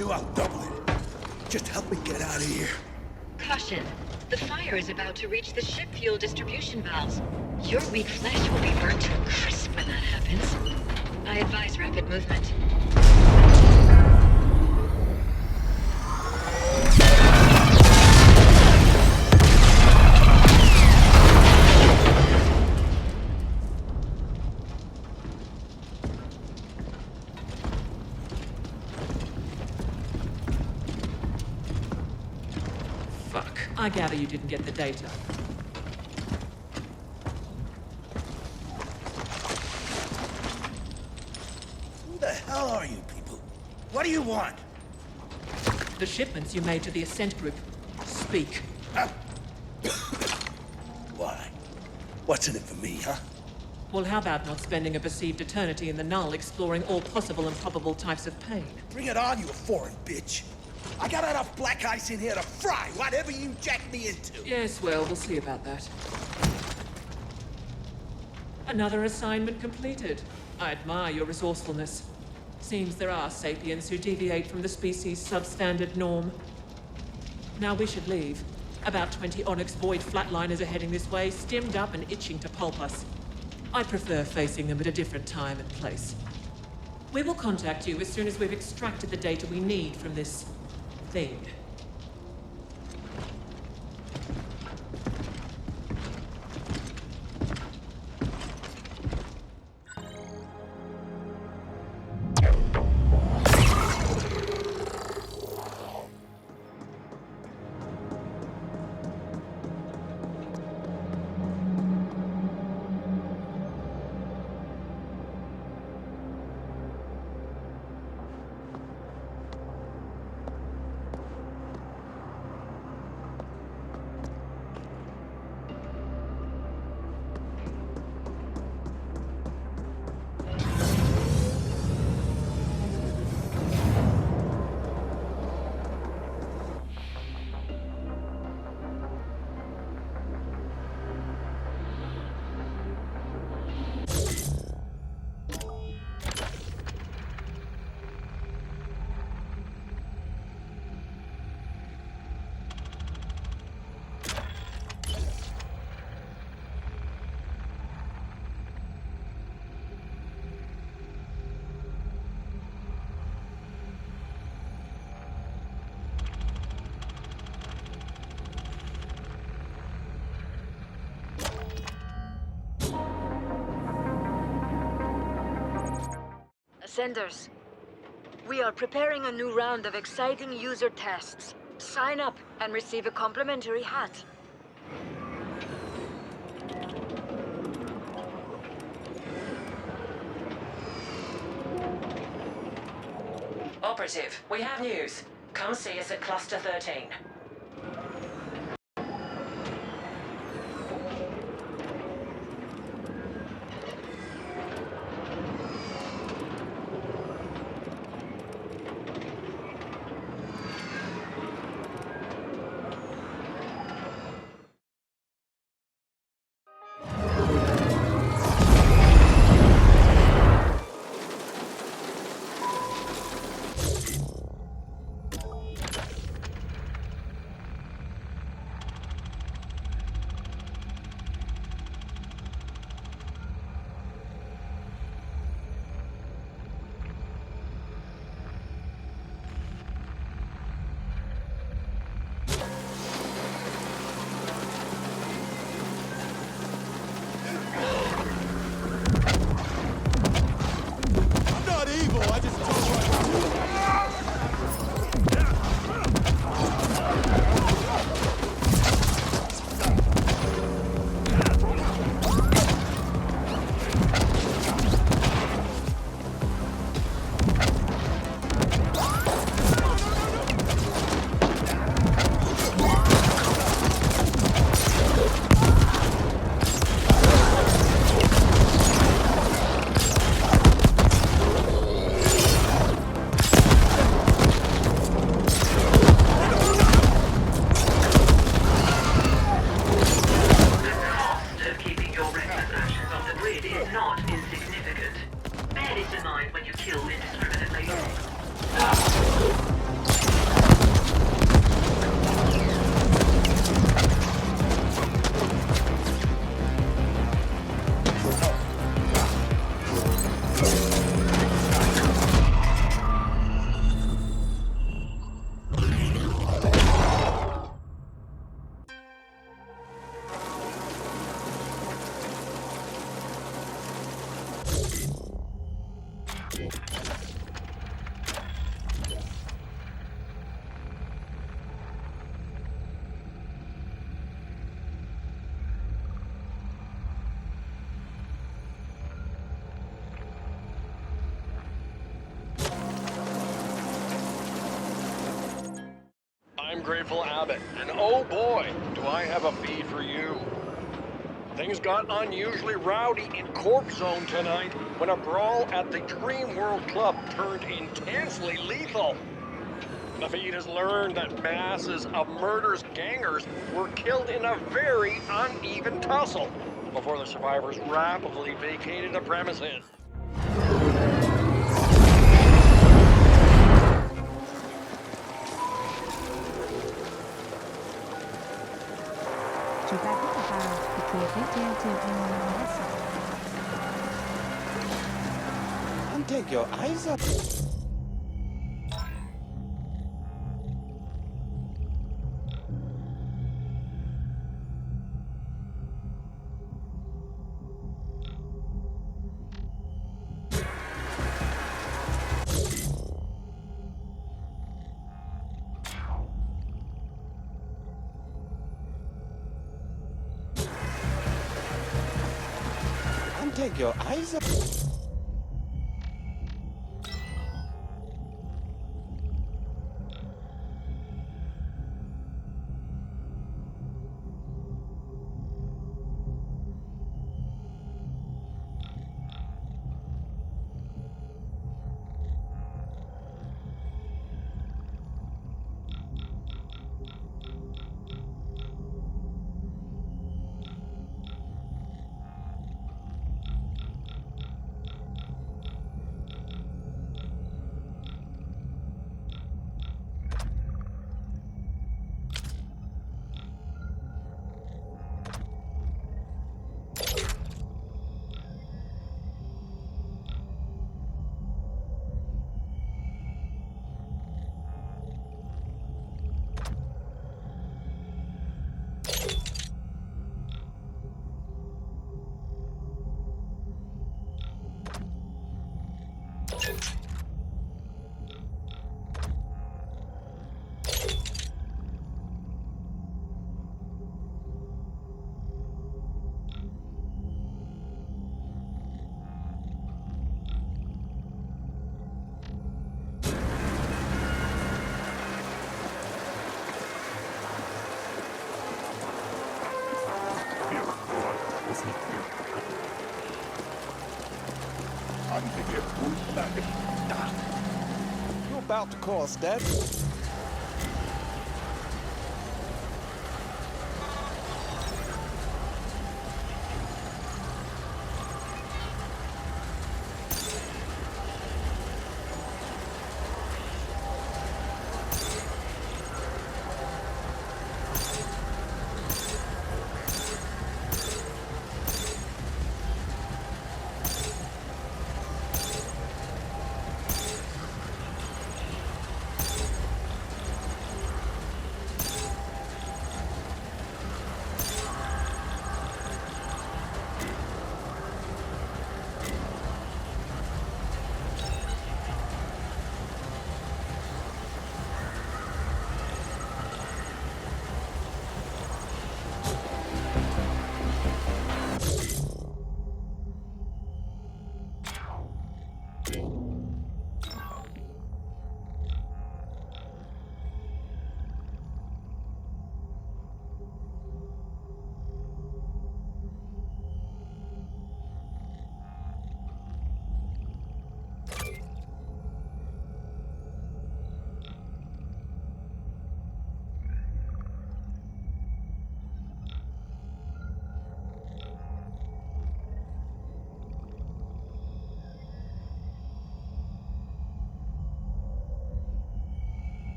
you, I'll double it. Just help me get out of here. Caution. The fire is about to reach the ship fuel distribution valves. Your weak flesh will be burnt to a crisp when that happens. I advise rapid movement. I gather you didn't get the data. Who the hell are you people? What do you want? The shipments you made to the Ascent group. Speak. Why? What's in it for me, huh? Well, how about not spending a perceived eternity in the null exploring all possible and probable types of pain? Bring it on, you foreign bitch. I got enough black ice in here to fry whatever you jack me into. Yes, well, we'll see about that. Another assignment completed. I admire your resourcefulness. Seems there are sapiens who deviate from the species' substandard norm. Now we should leave. About 20 Onyx Void flatliners are heading this way, stimmed up and itching to pulp us. I prefer facing them at a different time and place. We will contact you as soon as we've extracted the data we need from this thing. Ascenders, we are preparing a new round of exciting user tests. Sign up and receive a complimentary hat. Operative, we have news. Come see us at Cluster 13. Bear this in mind when you kill indiscriminately. I'm Grateful Abbott, and oh boy, do I have a feed for you. Things got unusually rowdy in Corp Zone tonight when a brawl at the Dream World Club turned intensely lethal. The feed has learned that masses of murderous gangers were killed in a very uneven tussle before the survivors rapidly vacated the premises. And take your eyes up. And take your eyes up. You're about to cause death.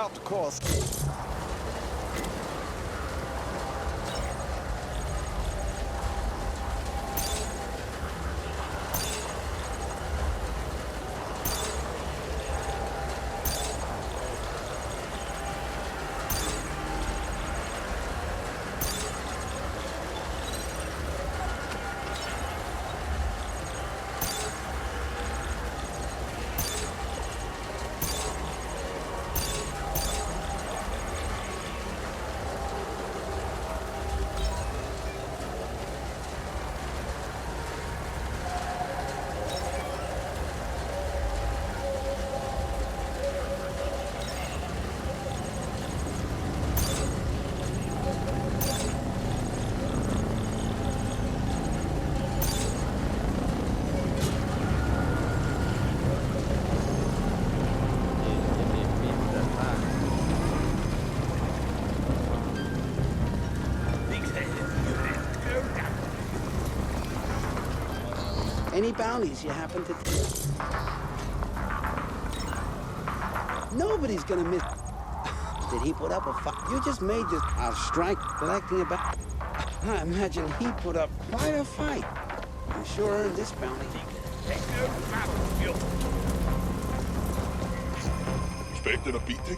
about to cause... Any bounties you happen to... Nobody's gonna miss... Did he put up a fight? You just made this... I'll strike collecting about... I imagine he put up quite a fight. You sure earned this bounty. Expecting a beating?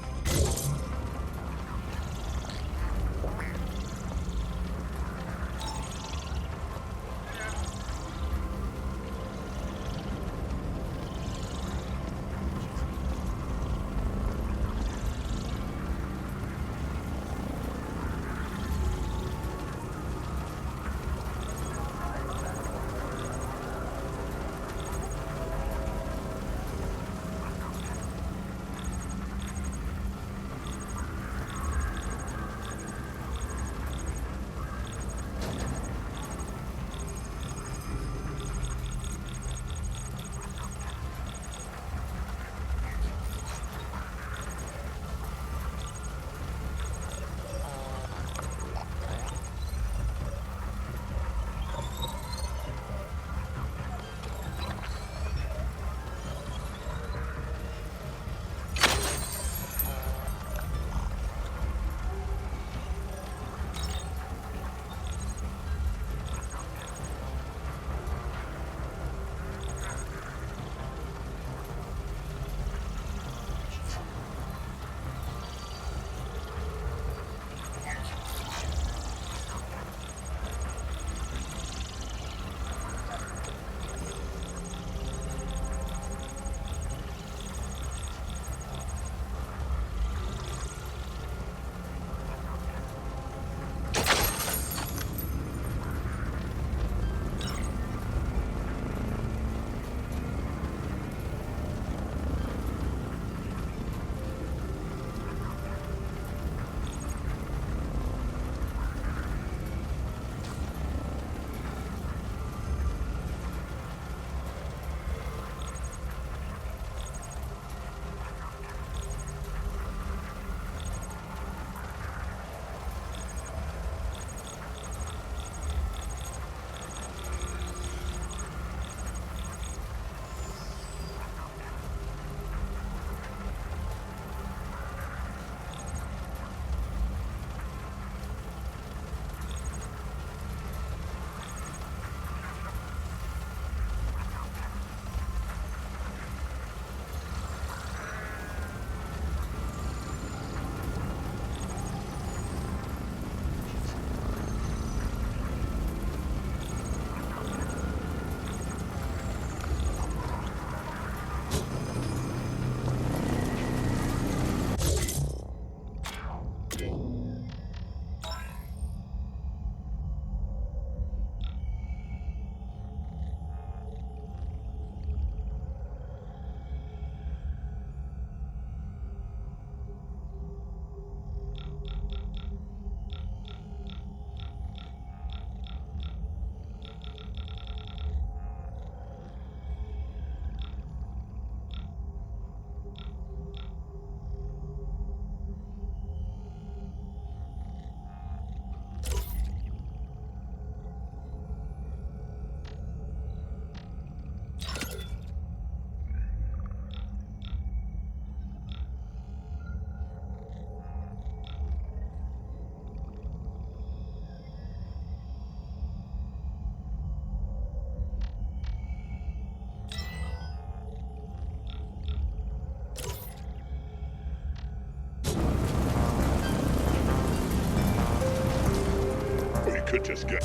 could just get...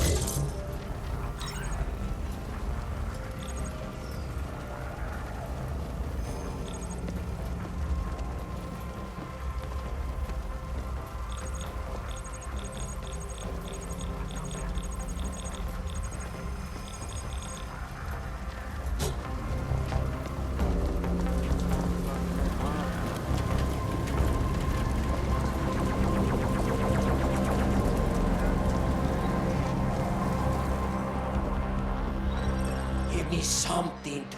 Give me something to...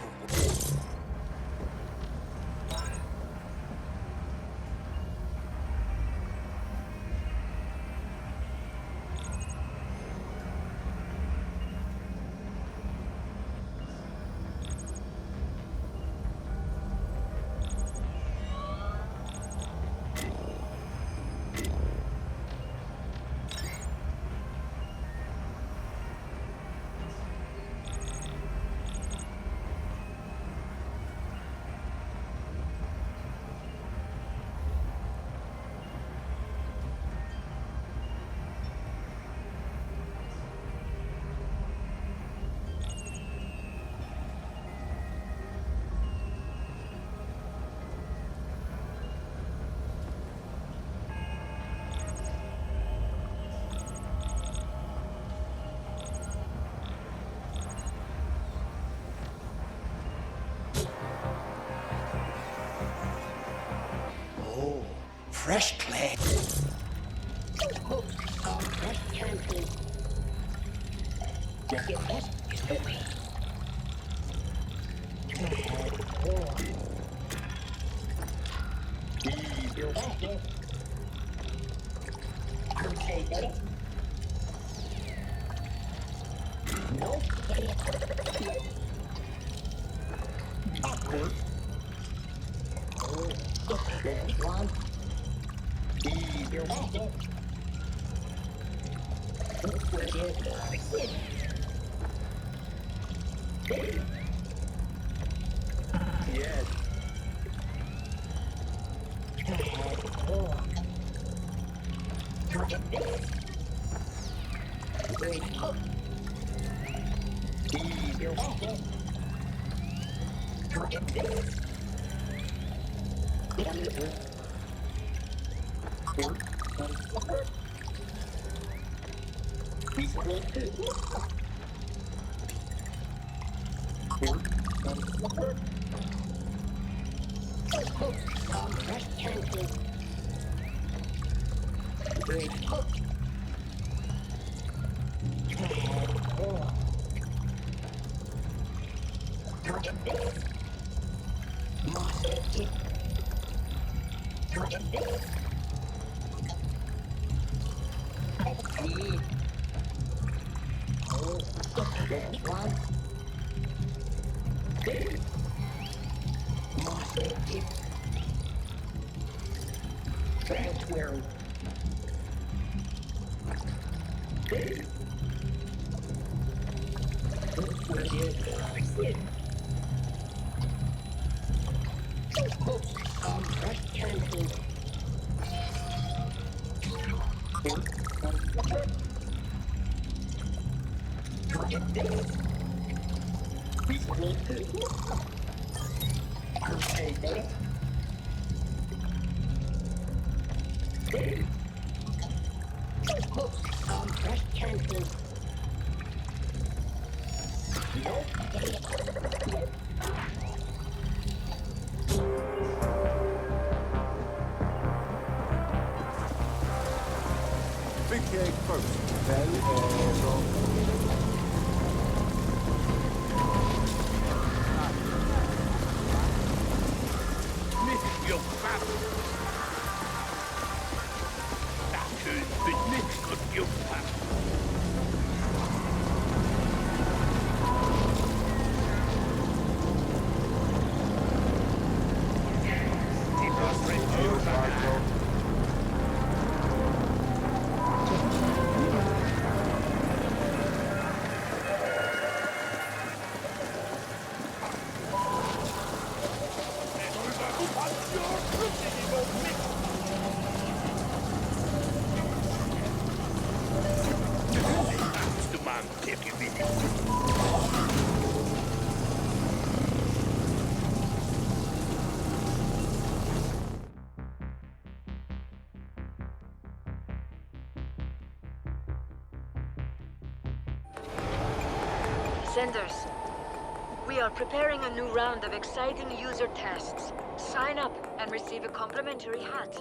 Oh, fresh clay. Big egg first, then Lift your fat. That is the lift of your fat. Ascenders. We are preparing a new round of exciting user tests. Sign up and receive a complimentary hat.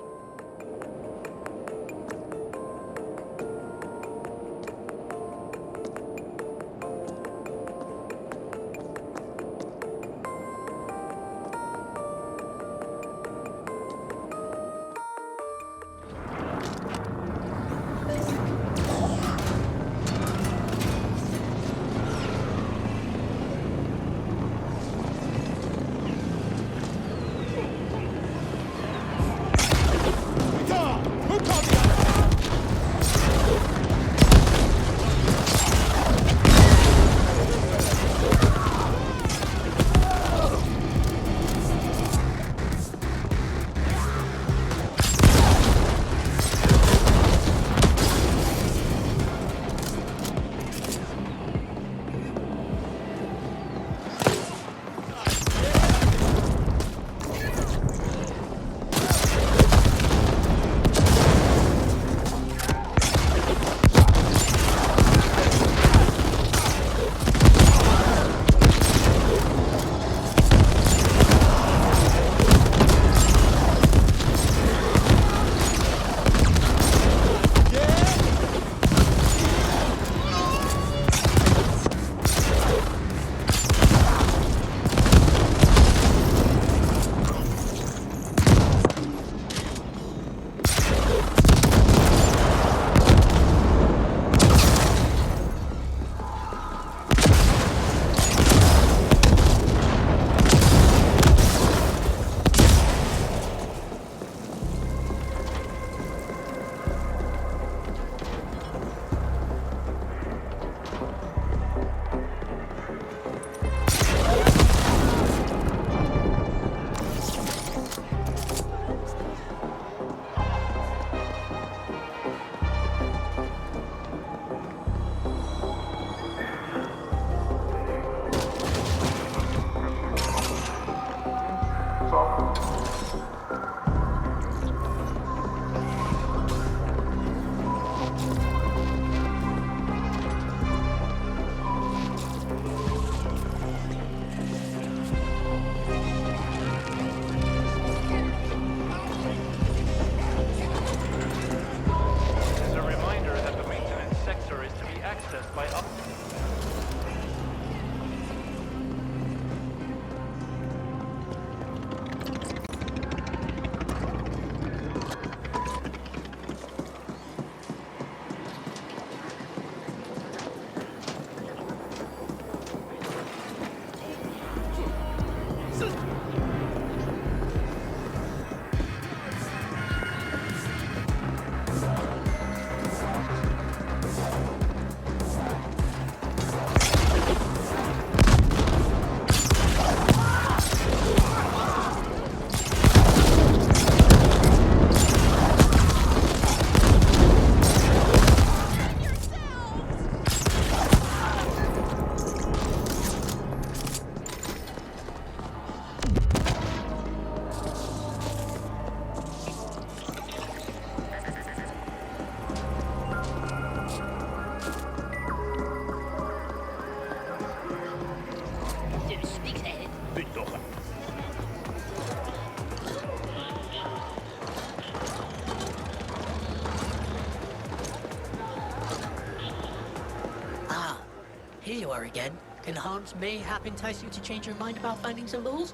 Here you are again. Can Hans mayhap entice you to change your mind about finding symbols?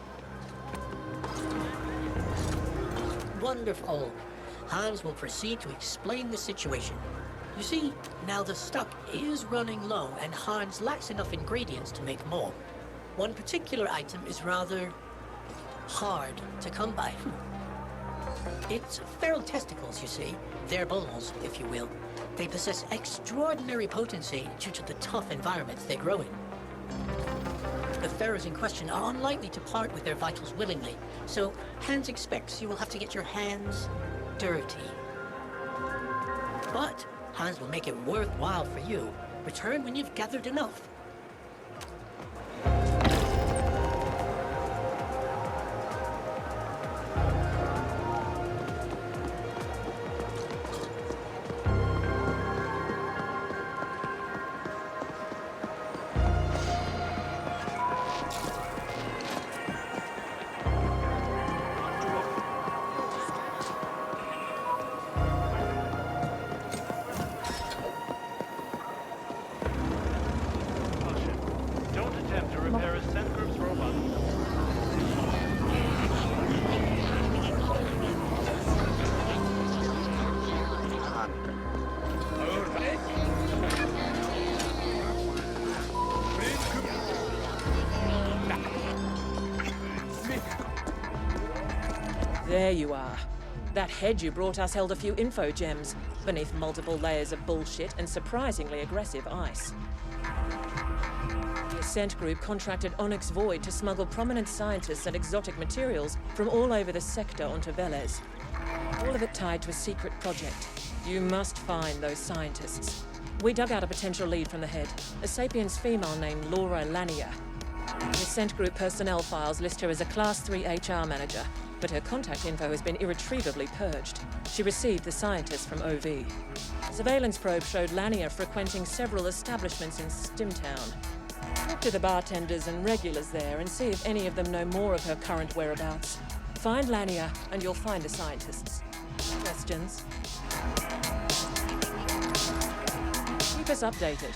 Wonderful. Hans will proceed to explain the situation. You see, now the stock is running low and Hans lacks enough ingredients to make more. One particular item is rather hard to come by. It's feral testicles, you see. They're bulls, if you will. They possess extraordinary potency due to the tough environments they grow in. The pharaohs in question are unlikely to part with their vitals willingly, so Hans expects you will have to get your hands dirty. But Hans will make it worthwhile for you. Return when you've gathered enough. There you are. That head you brought us held a few info gems, beneath multiple layers of bullshit and surprisingly aggressive ice. The Ascent group contracted Onyx Void to smuggle prominent scientists and exotic materials from all over the sector onto Velez. All of it tied to a secret project. You must find those scientists. We dug out a potential lead from the head, a Sapiens female named Laura Lanier. The Ascent group personnel files list her as a Class 3 HR manager, but her contact info has been irretrievably purged. She received the scientists from OV. Surveillance probe showed Lanier frequenting several establishments in Stimtown. Talk to the bartenders and regulars there and see if any of them know more of her current whereabouts. Find Lanier and you'll find the scientists. Questions? Keep us updated.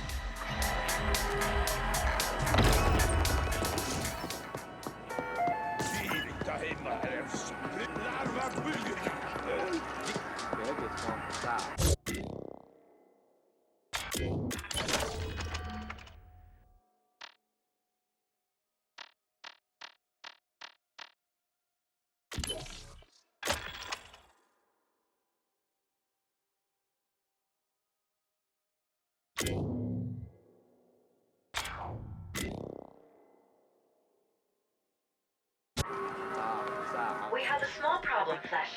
We have a small problem, Flesh.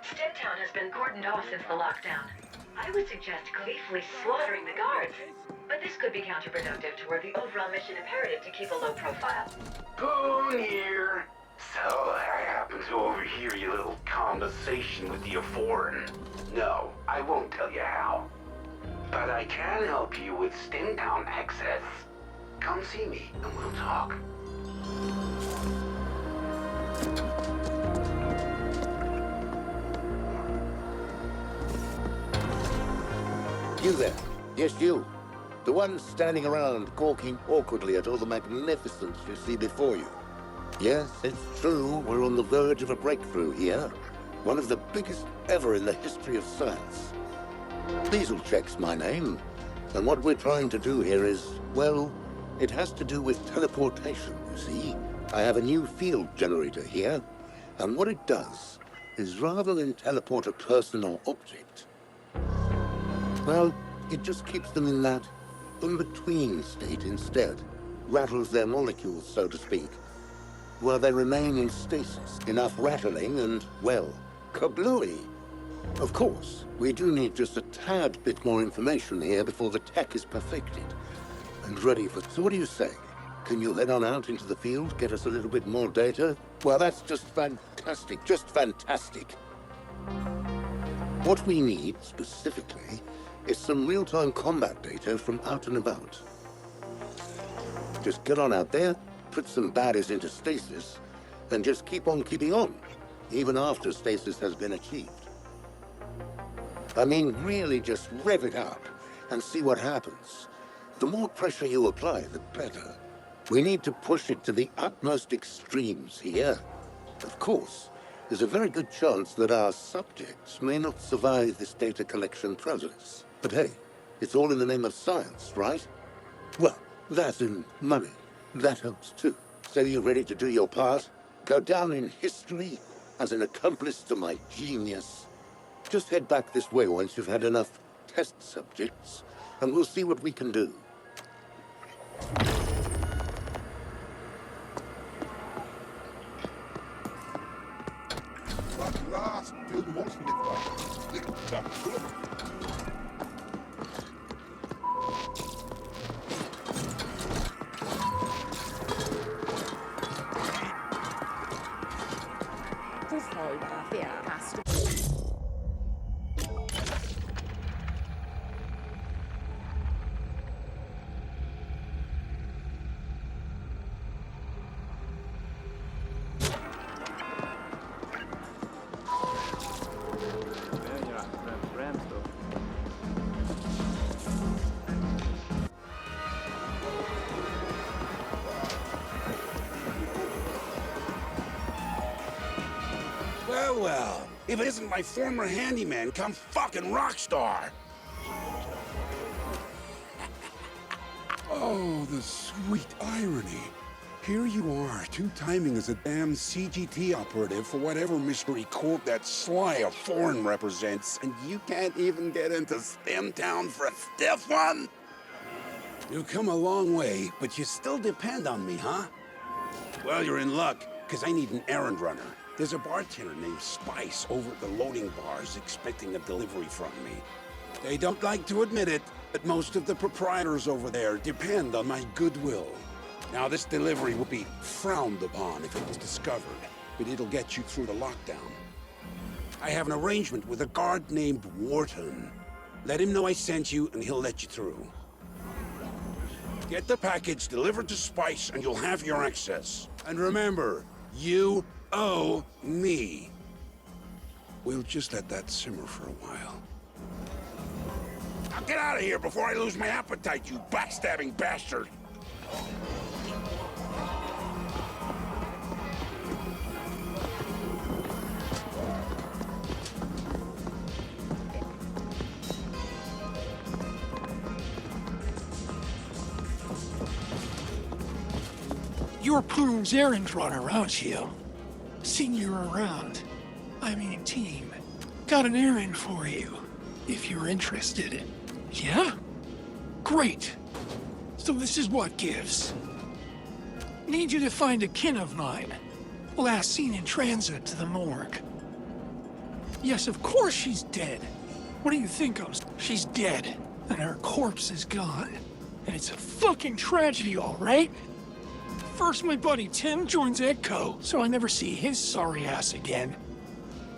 Stimtown has been cordoned off since the lockdown. I would suggest gleefully slaughtering the guards, but this could be counterproductive toward the overall mission imperative to keep a low profile. Boone here. So I happen to overhear your little conversation with the foreign. No, I won't tell you how. But I can help you with Stimtown access. Come see me and we'll talk. You there. Yes, you. The one standing around gawking awkwardly at all the magnificence you see before you. Yes, it's true, we're on the verge of a breakthrough here. One of the biggest ever in the history of science. Dieselcheck's my name, and what we're trying to do here is, well, it has to do with teleportation, you see. I have a new field generator here, and what it does is rather than teleport a person or object, well, it just keeps them in that in-between state instead. Rattles their molecules, so to speak, while they remain in stasis. Enough rattling and, well, kablooey. Of course, we do need just a tad bit more information here before the tech is perfected and ready for... So what do you say? Can you head on out into the field, get us a little bit more data? Well, that's just fantastic, just fantastic. What we need, specifically, is some real-time combat data from out and about. Just get on out there, put some baddies into stasis, and just keep on keeping on, even after stasis has been achieved. I mean, really just rev it up and see what happens. The more pressure you apply, the better. We need to push it to the utmost extremes here. Of course, there's a very good chance that our subjects may not survive this data collection process. But hey, it's all in the name of science, right? Well, that and money, that helps too. So you ready to do your part? Go down in history as an accomplice to my genius? Just head back this way once you've had enough test subjects, and we'll see what we can do. Well, if it isn't my former handyman come fucking rock star. Oh, the sweet irony. Here you are, two-timing as a damn CGT operative for whatever mystery corp that sly of foreign represents, and you can't even get into Stemtown for a stiff one? You've come a long way, but you still depend on me, huh? Well, you're in luck, because I need an errand runner. There's a bartender named Spice over at the loading bars expecting a delivery from me. They don't like to admit it, but most of the proprietors over there depend on my goodwill. Now, this delivery will be frowned upon if it was discovered, but it'll get you through the lockdown. I have an arrangement with a guard named Wharton. Let him know I sent you, and he'll let you through. Get the package delivered to Spice, and you'll have your access. And remember, you owe me. We'll just let that simmer for a while. Now get out of here before I lose my appetite, you backstabbing bastard! You're Prune's errand runner, aren't you? Seen you around. I mean, team. Got an errand for you, if you're interested. Yeah? Great. So this is what gives. Need you to find a kin of mine. Last seen in transit to the morgue. Yes, of course she's dead. What do you think of? She's dead, and her corpse is gone. And it's a fucking tragedy, all right? First, my buddy Tim joins Edco, so I never see his sorry ass again.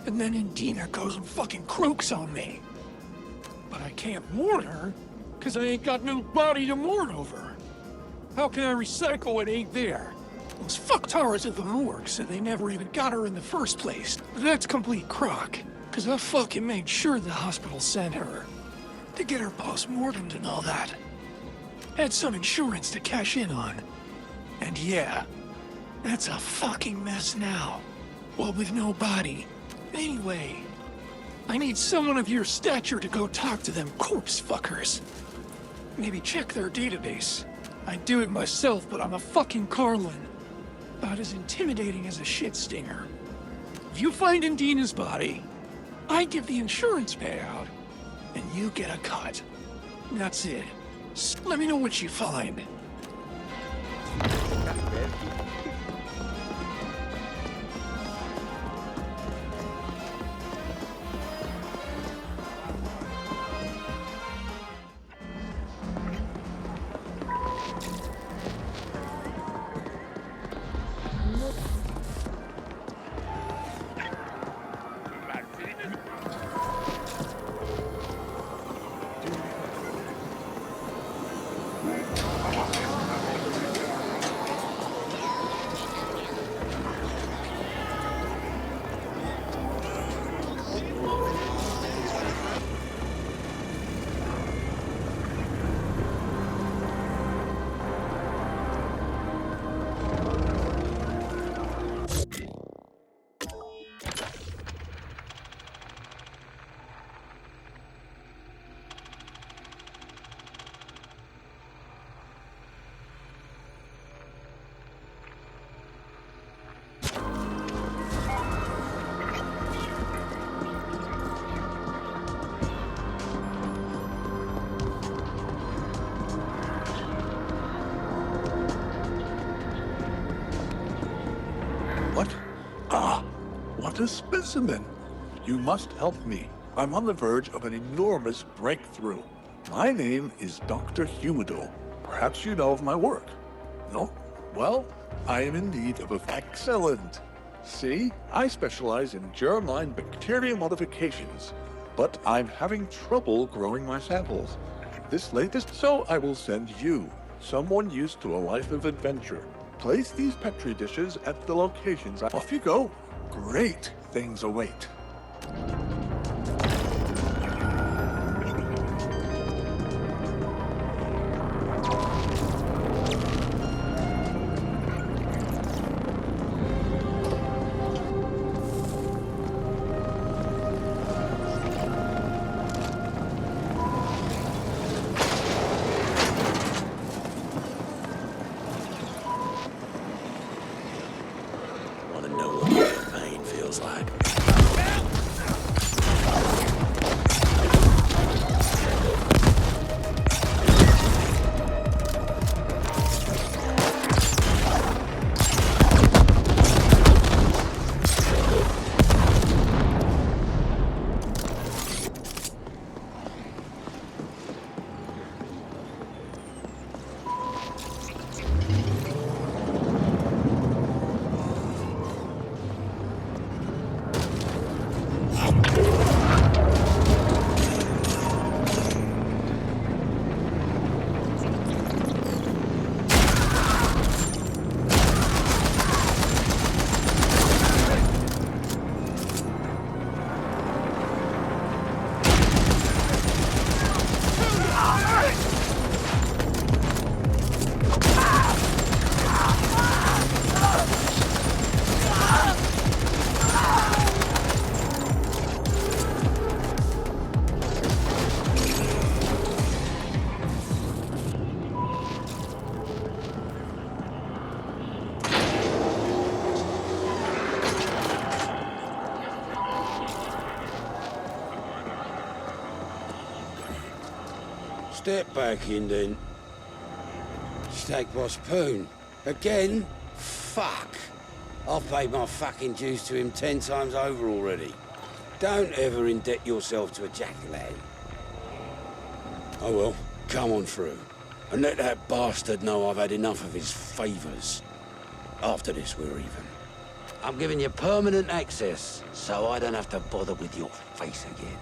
And then Indina goes and fucking croaks on me. But I can't mourn her, because I ain't got no body to mourn over. How can I recycle what ain't there? Those fucktards at the morgue said they never even got her in the first place. But that's complete crock, because I fucking made sure the hospital sent her. To get her post-mortemed and all that. Had some insurance to cash in on. And yeah, that's a fucking mess now. Well, with no body. Anyway, I need someone of your stature to go talk to them corpse fuckers. Maybe check their database. I'd do it myself, but I'm a fucking Carlin. About as intimidating as a shit stinger. If you find Indina's body, I give the insurance payout, and you get a cut. That's it. Let me know what you find. What? Ah, what a specimen. You must help me. I'm on the verge of an enormous breakthrough. My name is Dr. Humido. Perhaps you know of my work. No? Well, I am in need of excellent. See, I specialize in germline bacteria modifications, but I'm having trouble growing my samples. This latest, so I will send you, someone used to a life of adventure. Place these Petri dishes at the locations. Off you go. Great things await. step back in then. Steak Boss Poon. Again? Fuck. I've paid my fucking dues to him 10 times over already. Don't ever indebt yourself to a jack-lad. Oh well, come on through. And let that bastard know I've had enough of his favours. After this, we're even. I'm giving you permanent access, so I don't have to bother with your face again.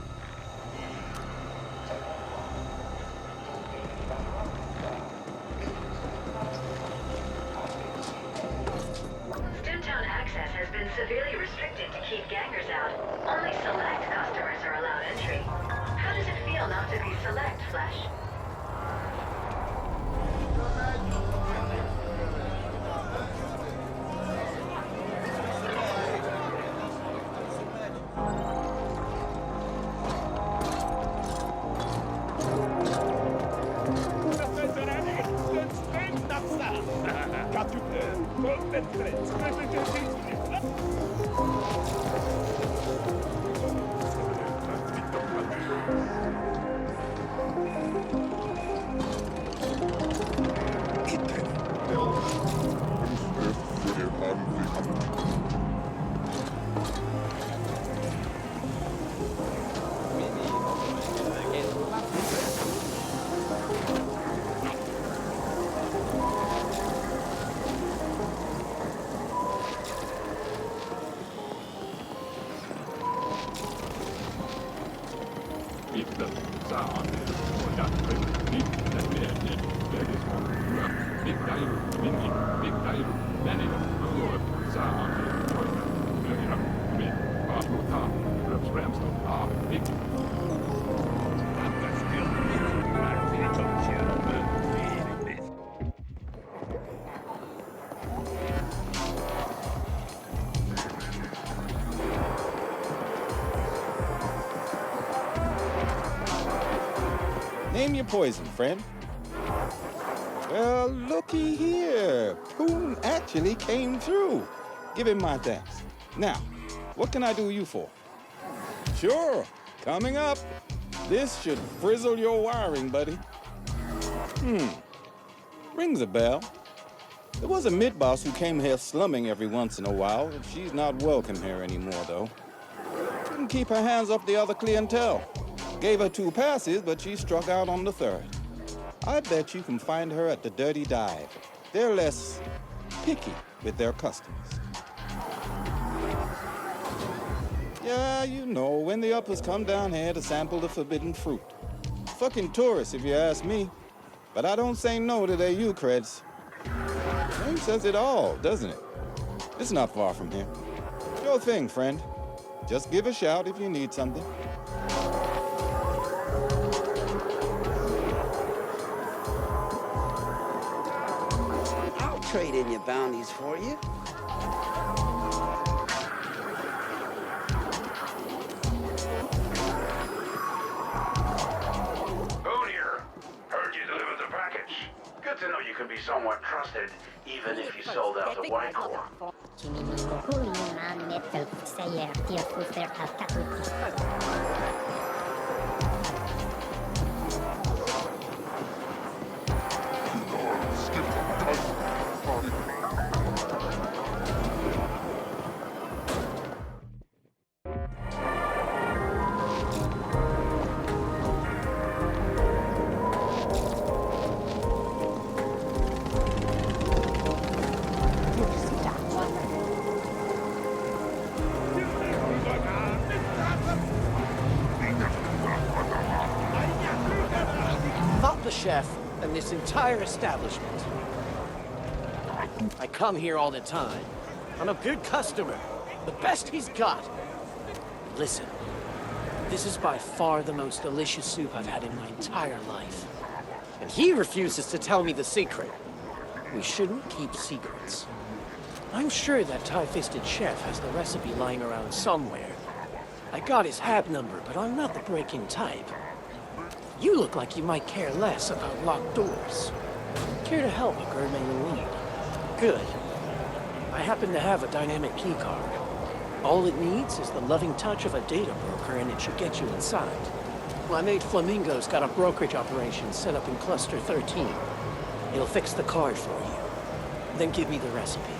Stimtown access has been severely restricted to keep gangers out. Only select customers are allowed entry. How does it feel not to be select, Flesh? Name your poison, friend. Well, looky here. Poon actually came through. Give him my thanks. Now, what can I do you for? Sure, coming up. This should frizzle your wiring, buddy. Rings a bell. There was a mid-boss who came here slumming every once in a while. She's not welcome here anymore, though. Couldn't keep her hands off the other clientele. Gave her 2 passes, but she struck out on the 3rd. I bet you can find her at the Dirty Dive. They're less picky with their customers. Yeah, you know, when the uppers come down here to sample the forbidden fruit. Fucking tourists, if you ask me. But I don't say no to their U-creds. Name says it all, doesn't it? It's not far from here. Sure thing, friend. Just give a shout if you need something. I'll trade in your bounties for you. Boone here. Heard you delivered the package. Good to know you can be somewhat trusted, even if you sold out the White Corps. Not the chef and this entire establishment. I come here all the time. I'm a good customer. The best he's got. Listen, this is by far the most delicious soup I've had in my entire life. And he refuses to tell me the secret. We shouldn't keep secrets. I'm sure that tie-fisted chef has the recipe lying around somewhere. I got his hab number, but I'm not the break-in type. You look like you might care less about locked doors. Care to help a gourmet in need? Good. I happen to have a dynamic keycard. All it needs is the loving touch of a data broker and it should get you inside. My mate Flamingo's got a brokerage operation set up in Cluster 13. He'll fix the card for you. Then give me the recipe.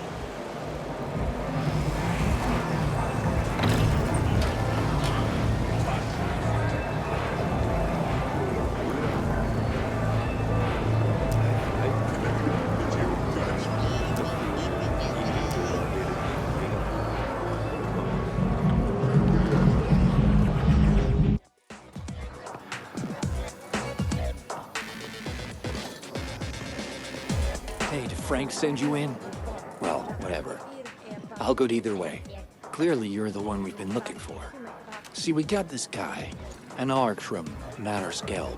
Hey, did Frank send you in? Well, whatever. I'll go either way. Clearly, you're the one we've been looking for. See, we got this guy, an Ark from Matterskelb.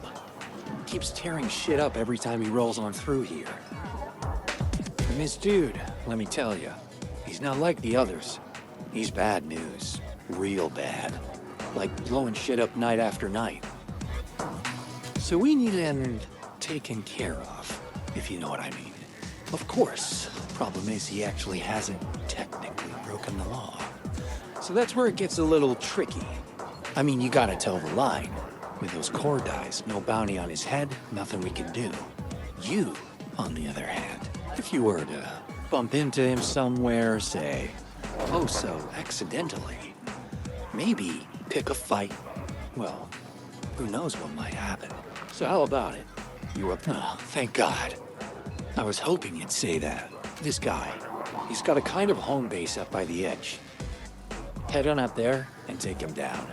Keeps tearing shit up every time he rolls on through here. And this dude, let me tell you, he's not like the others. He's bad news. Real bad. Like blowing shit up night after night. So we need him taken care of, if you know what I mean. Of course. Problem is, he actually hasn't technically broken the law. So that's where it gets a little tricky. I mean, you gotta toe the line. With those core dies, no bounty on his head, nothing we can do. You, on the other hand, if you were to bump into him somewhere, say, oh so accidentally, maybe pick a fight. Well, who knows what might happen. So how about it? You up? Oh, thank God. I was hoping you'd say that. This guy, he's got a kind of home base up by the edge. Head on up there and take him down.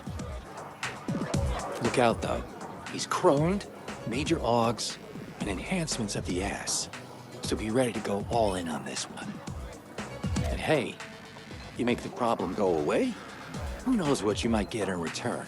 Look out, though. He's croned, major augs, and enhancements of the ass. So be ready to go all in on this one. And hey, you make the problem go away? Who knows what you might get in return?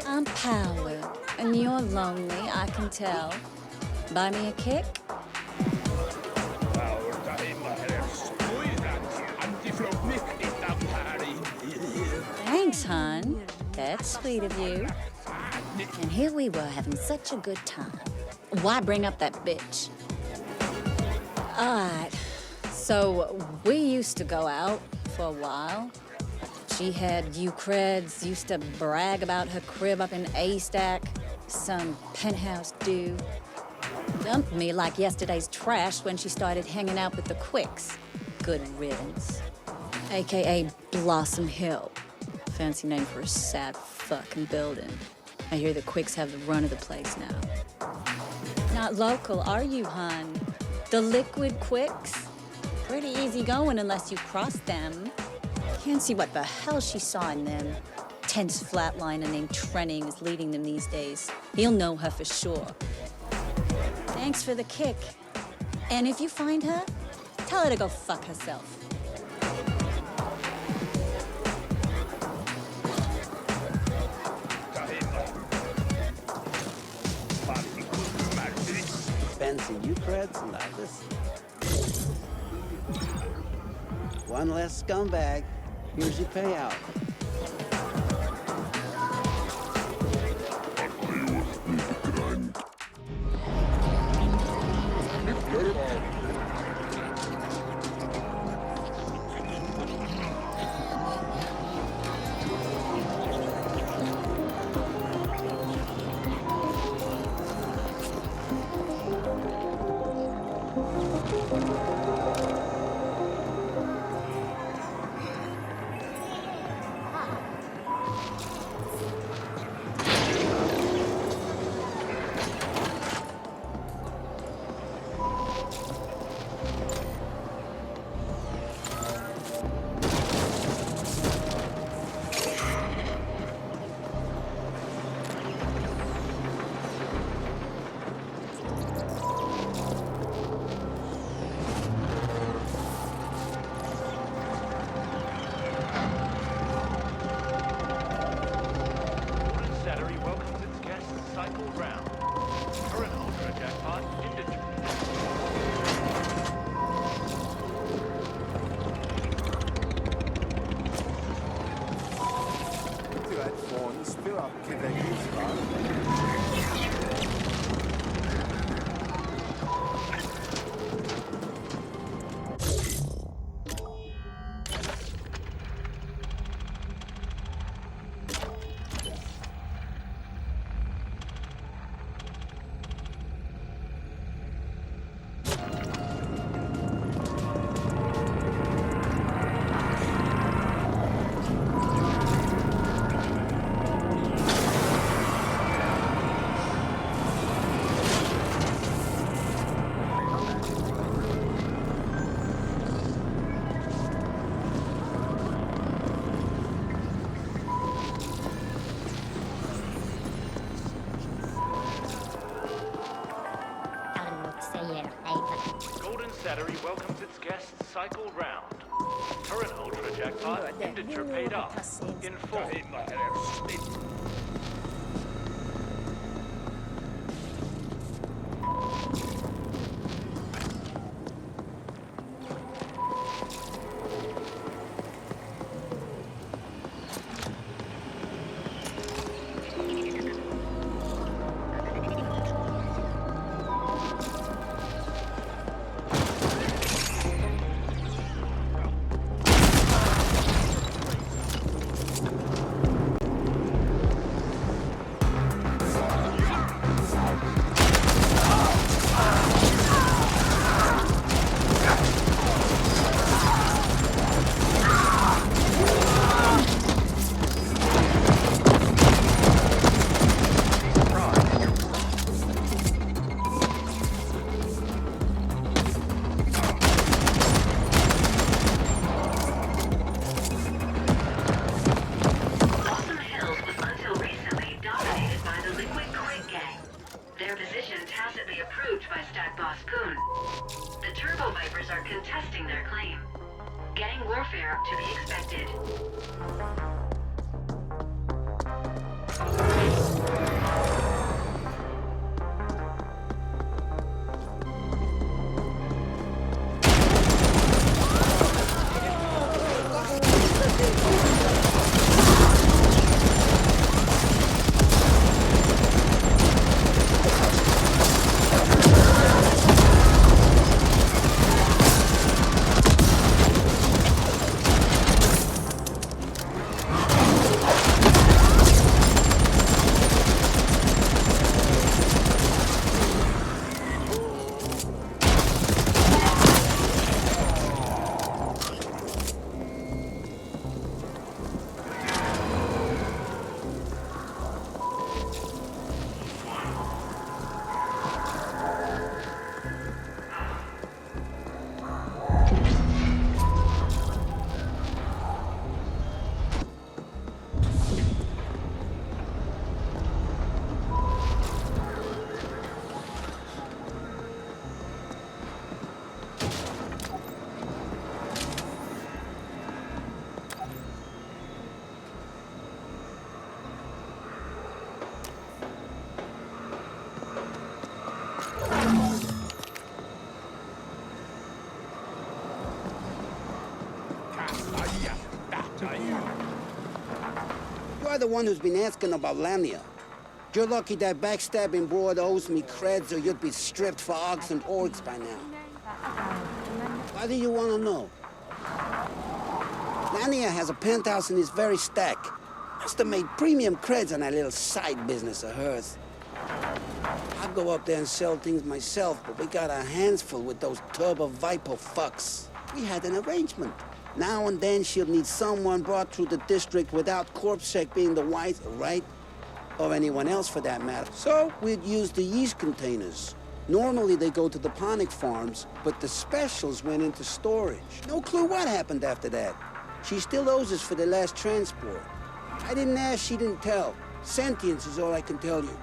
I'm Power, and you're lonely, I can tell. Buy me a kick? Thanks, hon. That's sweet of you. And here we were having such a good time. Why bring up that bitch? Alright, so we used to go out for a while. She had you creds, used to brag about her crib up in A-Stack. Some penthouse dude. Dumped me like yesterday's trash when she started hanging out with the Quicks. Good riddance. AKA Blossom Hill. Fancy name for a sad fucking building. I hear the Quicks have the run of the place now. Not local, are you, hon? The Liquid Quicks? Pretty easy going unless you cross them. Can't see what the hell she saw in them. Tense flatliner named Trenning is leading them these days. He'll know her for sure. Thanks for the kick. And if you find her, tell her to go fuck herself. Fancy you creds like this. One less scumbag. Here's your payout. Battery welcomes its guests cycle round. Current Ultra Jackpot integer paid off. In full. warfare to be expected. You're the one who's been asking about Lamia. You're lucky that backstabbing broad owes me creds, or you'd be stripped for Ogs and Orgs by now. Why do you want to know? Lamia has a penthouse in this very stack. Must have made premium creds on that little side business of hers. I'd go up there and sell things myself, but we got our hands full with those Turbo Viper fucks. We had an arrangement. Now and then she'll need someone brought through the district without CorpSec being the white, right? Or anyone else for that matter. So we'd use the yeast containers. Normally they go to the ponic farms, but the specials went into storage. No clue what happened after that. She still owes us for the last transport. I didn't ask, she didn't tell. Sentience is all I can tell you.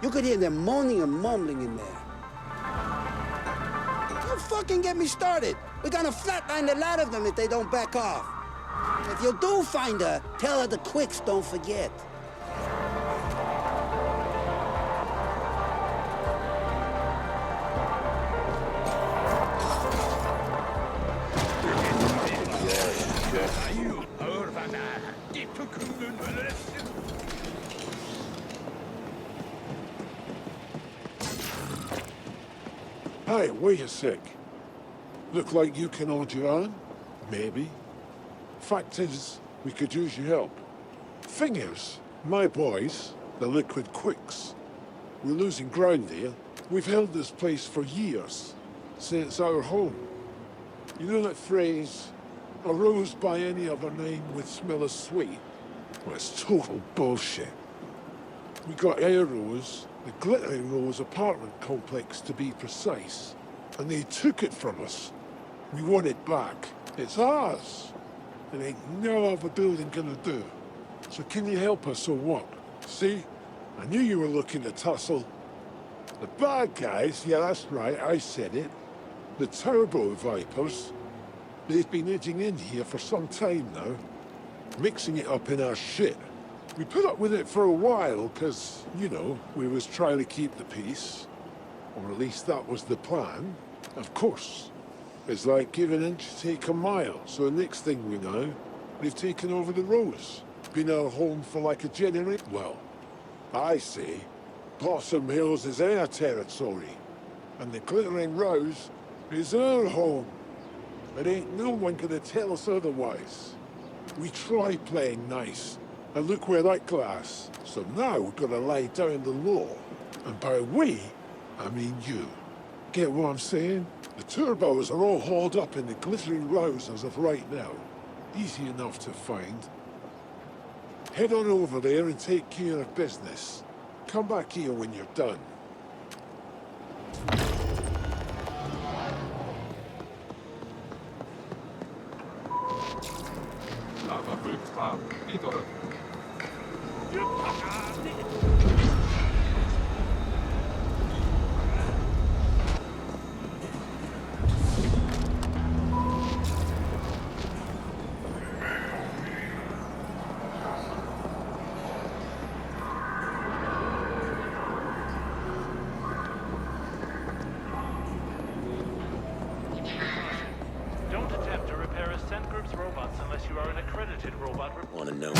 You could hear them moaning and mumbling in there. Don't fucking get me started. We're gonna flatline the lot of them if they don't back off. If you do find her, tell her the quicks don't forget. Hey, wait a sec. Look like you can hold your own? Maybe. Fact is, we could use your help. Thing is, my boys, the Liquid Quicks, we're losing ground here. We've held this place for years, since it's our home. You know that phrase, a rose by any other name would smell as sweet? Well, it's total bullshit. We got Air Rose, the Glittering Rose apartment complex to be precise, and they took it from us. We want it back. It's ours. And ain't no other building gonna do. So can you help us or what? See? I knew you were looking to tussle. The bad guys, yeah, that's right, I said it. The Turbo Vipers. They've been edging in here for some time now, mixing it up in our shit. We put up with it for a while, because, you know, we was trying to keep the peace. Or at least that was the plan. Of course. It's like give an inch, take a mile. So the next thing we know, they've taken over the Rose. Been our home for like a generation. Well, I say, Blossom Hills is our territory. And the Glittering Rose is our home. There ain't no one gonna tell us otherwise. We try playing nice, and look where that glass. So now we're gonna lay down the law. And by we, I mean you. Get what I'm saying? The turbos are all hauled up in the Glittering Rose as of right now. Easy enough to find. Head on over there and take care of business. Come back here when you're done. Don't attempt to repair Ascent Group's robots unless you are an accredited robot. Wanna know?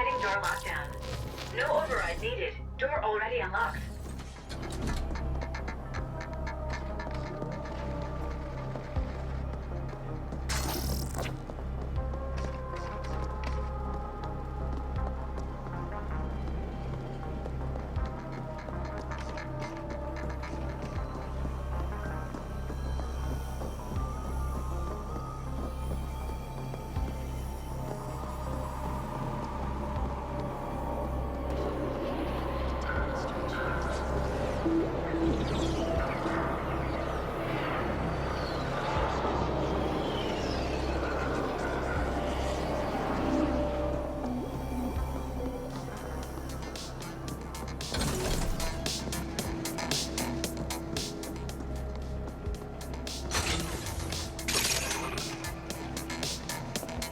sliding door lockdown. No override needed. Door already unlocked.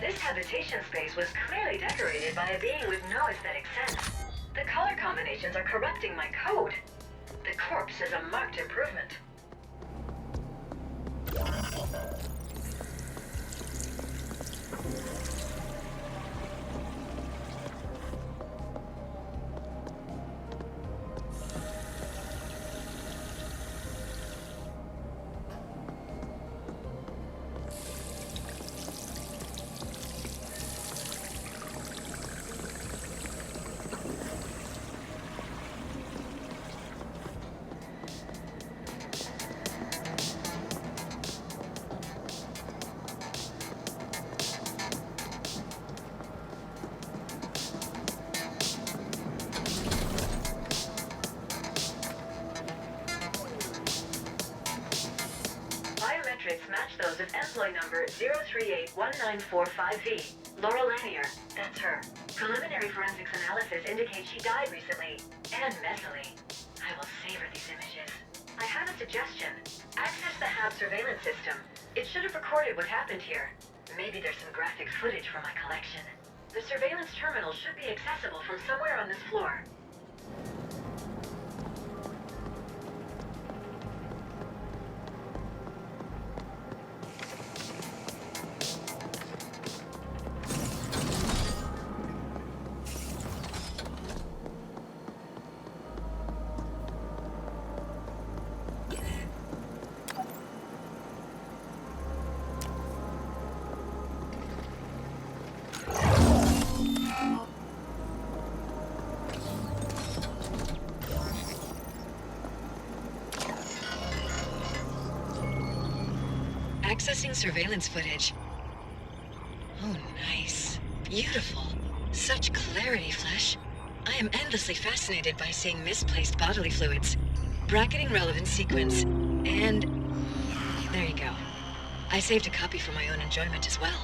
This habitation space was clearly decorated by a being with no aesthetic sense. The color combinations are corrupting my code. The corpse is a marked improvement. Biometrics match those of employee number 0381945V, Laurel Lanier. That's her. Preliminary forensics analysis indicates she died recently, and messily. I will savor these images. I have a suggestion. Access the HAB surveillance system. It should have recorded what happened here. Maybe there's some graphic footage from my collection. The surveillance terminal should be accessible from somewhere on this floor. Accessing surveillance footage. Oh, nice. Beautiful. Such clarity, Flesh. I am endlessly fascinated by seeing misplaced bodily fluids. Bracketing relevant sequence. And... there you go. I saved a copy for my own enjoyment as well.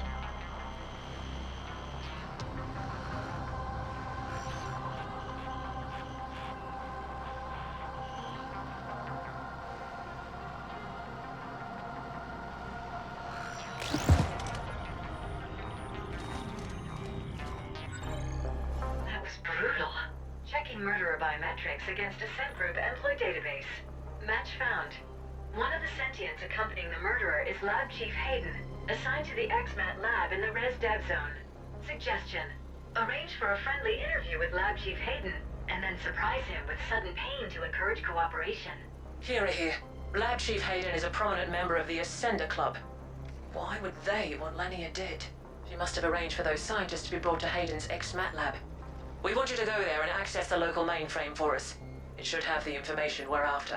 Murderer biometrics against Ascent Group employee database. Match found. One of the sentients accompanying the murderer is Lab Chief Hayden, assigned to the XMAT lab in the Res Dev Zone. Suggestion: arrange for a friendly interview with Lab Chief Hayden, and then surprise him with sudden pain to encourage cooperation. Kira here. Lab Chief Hayden is a prominent member of the Ascender Club. Why would they want Lanier dead? She must have arranged for those scientists to be brought to Hayden's XMAT lab. We want you to go there and access the local mainframe for us. It should have the information we're after.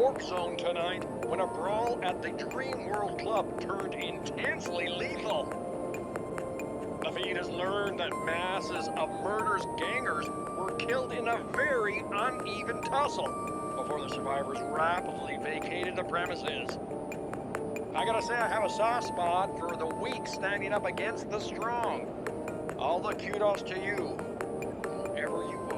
Corpse Zone tonight when a brawl at the Dream World Club turned intensely lethal. The feed has learned that masses of murder's gangers were killed in a very uneven tussle before the survivors rapidly vacated the premises. I gotta say, I have a soft spot for the weak standing up against the strong. All the kudos to you, whoever you are.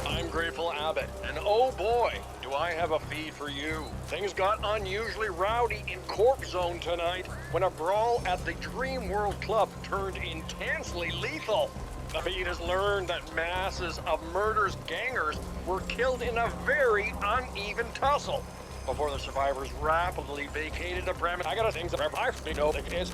I'm Grateful Abbott, and oh boy, do I have a feed for you. Things got unusually rowdy in Corpse Zone tonight when a brawl at the Dream World Club turned intensely lethal. The feed has learned that masses of murder's gangers were killed in a very uneven tussle before the survivors rapidly vacated the premise. I gotta think that I know it is.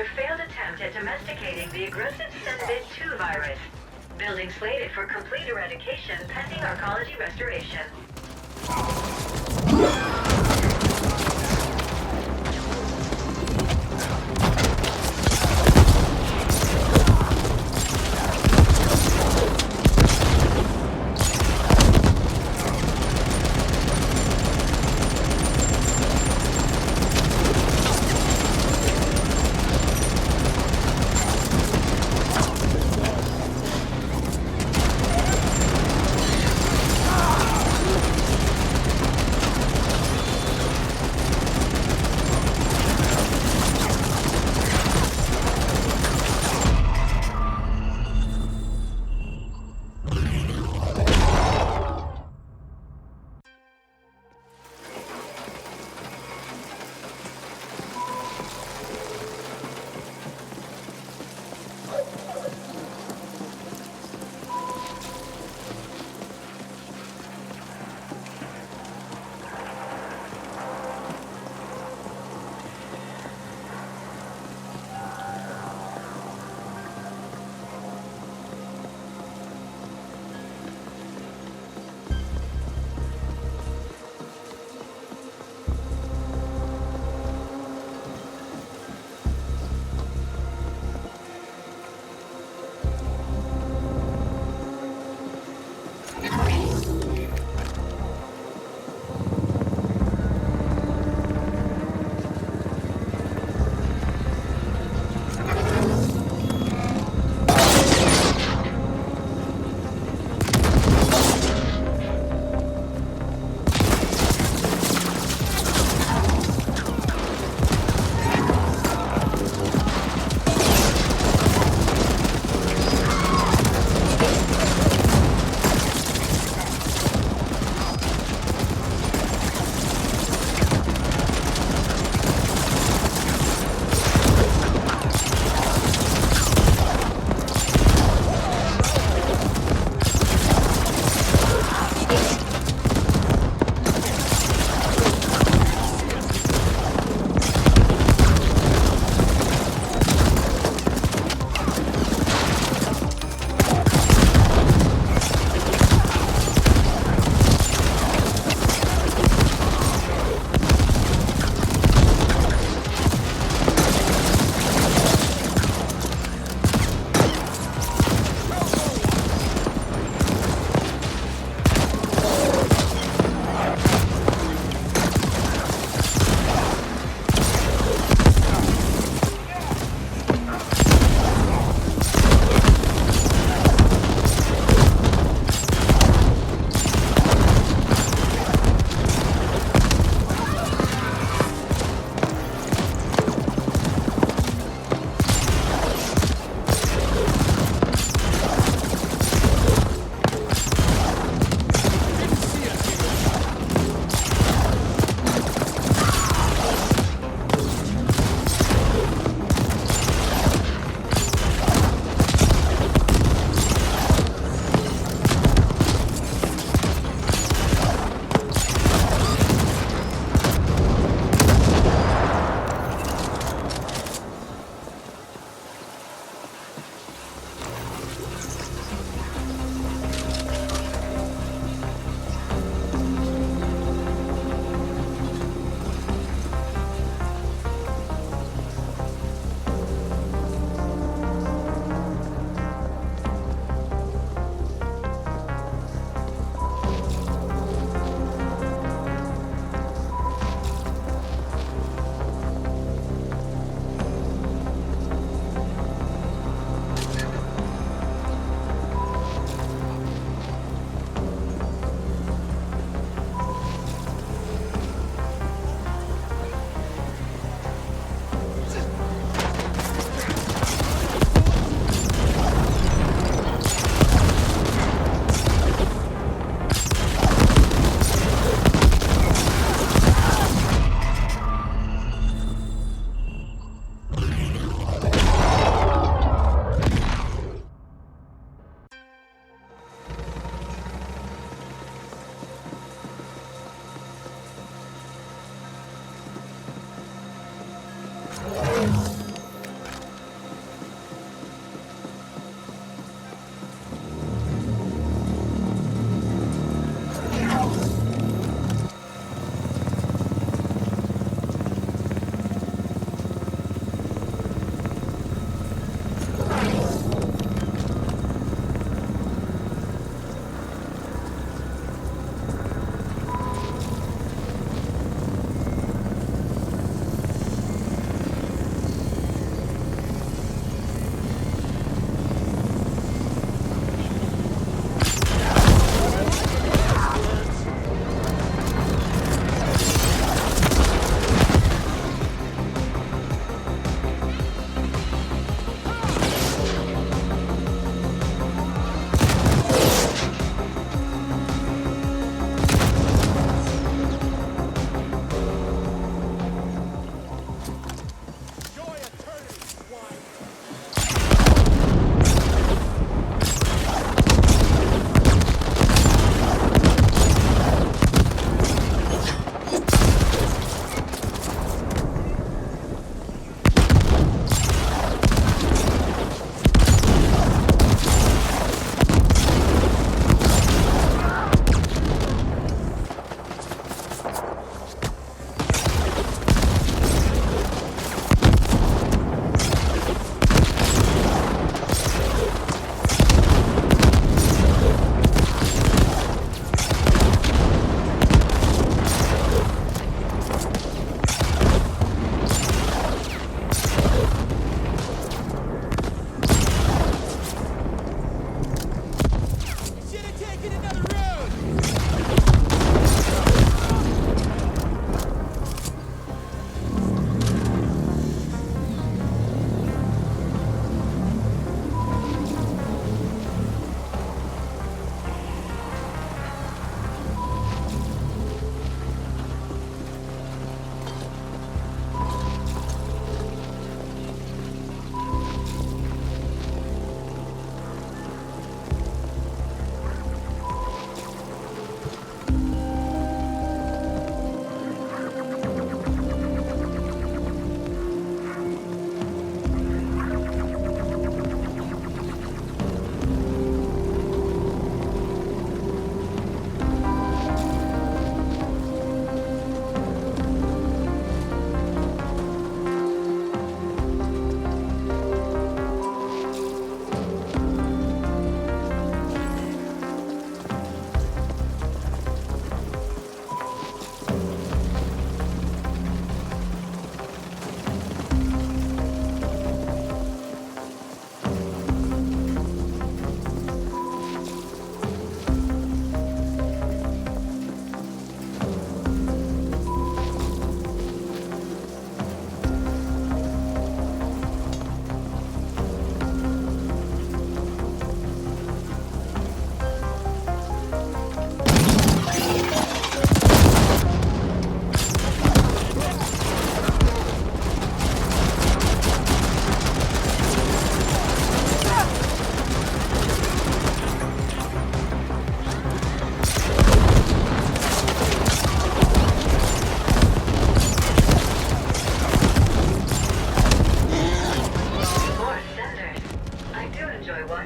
their failed attempt at domesticating the aggressive Senbit-2 virus. Building slated for complete eradication pending arcology restoration.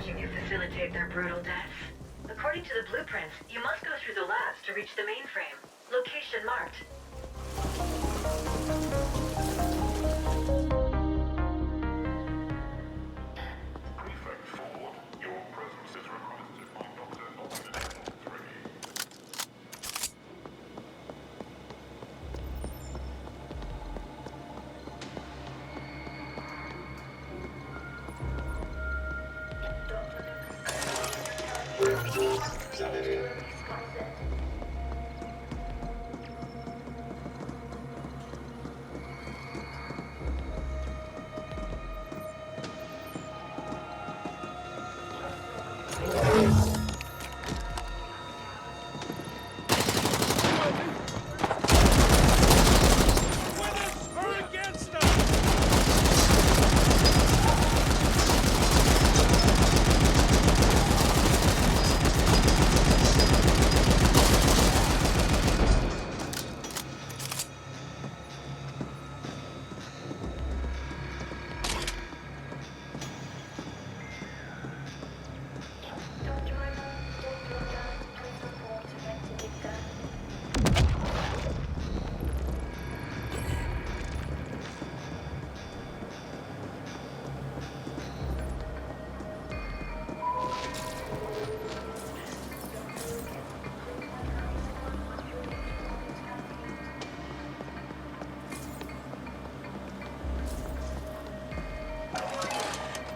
watching you facilitate their brutal deaths. According to the blueprints, you must go through the labs to reach the mainframe. Location marked. Prefect Ford, your presence is requested by Dr. Optimus 3.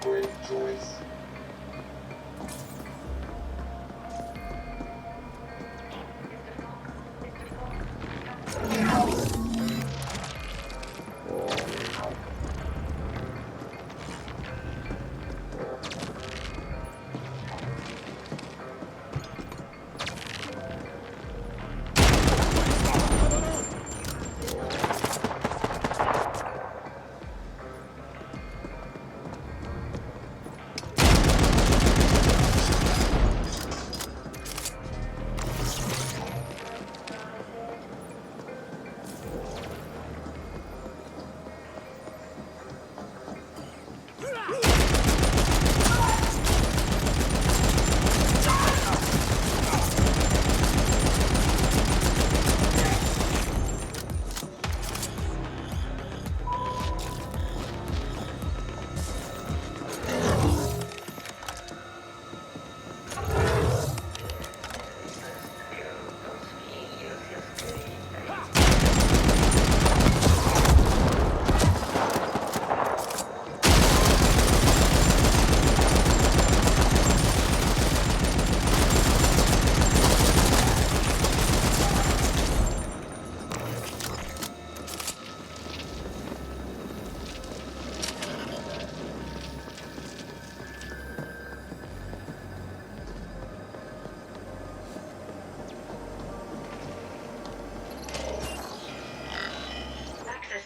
Great choice.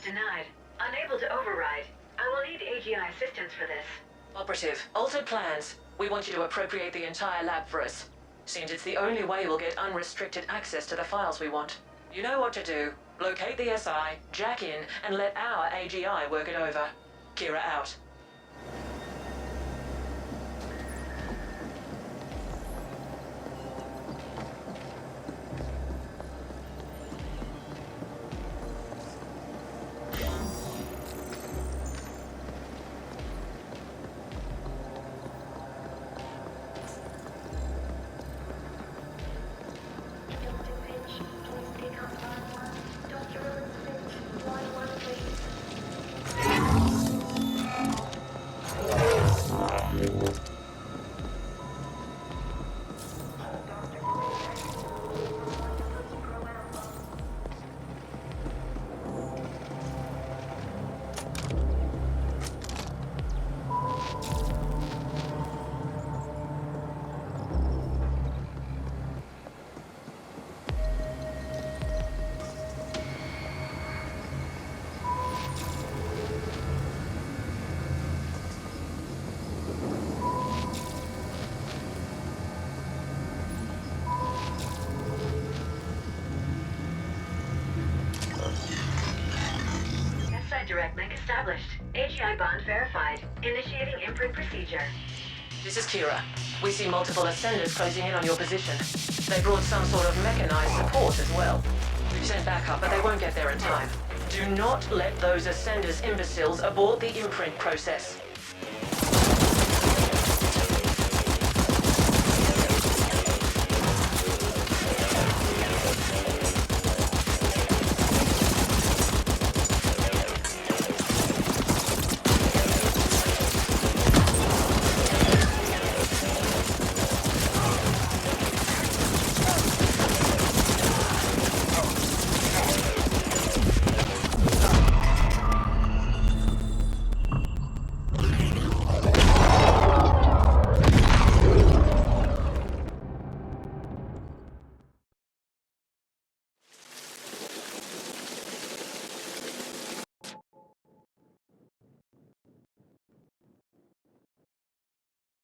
Denied. Unable to override. I will need AGI assistance for this. Operative, altered plans. We want you to appropriate the entire lab for us. Seems it's the only way we'll get unrestricted access to the files we want. You know what to do. Locate the SI, jack in, and let our AGI work it over. Kira out. Direct link established. AGI bond verified. Initiating imprint procedure. This is Kira. We see multiple Ascenders closing in on your position. They brought some sort of mechanized support as well. We've sent backup, but they won't get there in time. Do not let those Ascenders imbeciles abort the imprint process.